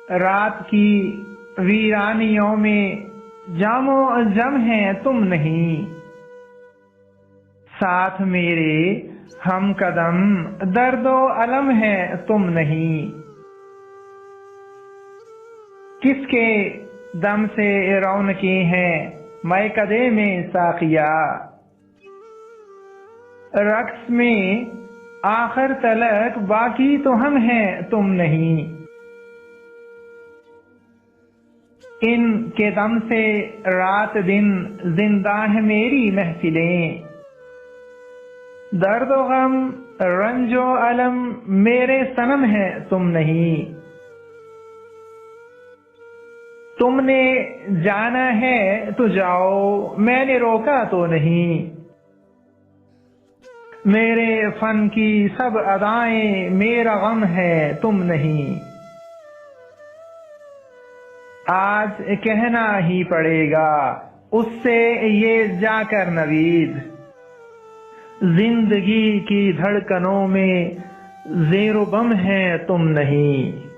رات کی ویرانیوں میں جام و جم ہے تم نہیں، ساتھ میرے ہم قدم درد و الم ہے تم نہیں۔ کس کے دم سے رونقیں ہیں میکدے میں ساقیا، رقص میں آخر تلک باقی تو ہم ہیں تم نہیں۔ ان کے دم سے رات دن زندہ ہے میری محفلیں، درد و غم رنج و الم میرے صنم ہے تم نہیں۔ تم نے جانا ہے تو جاؤ میں نے روکا تو نہیں، میرے فن کی سب ادائیں میرا غم ہے تم نہیں۔ آج کہنا ہی پڑے گا اس سے یہ جا کر نوید، زندگی کی دھڑکنوں میں زیر و بم ہے تم نہیں۔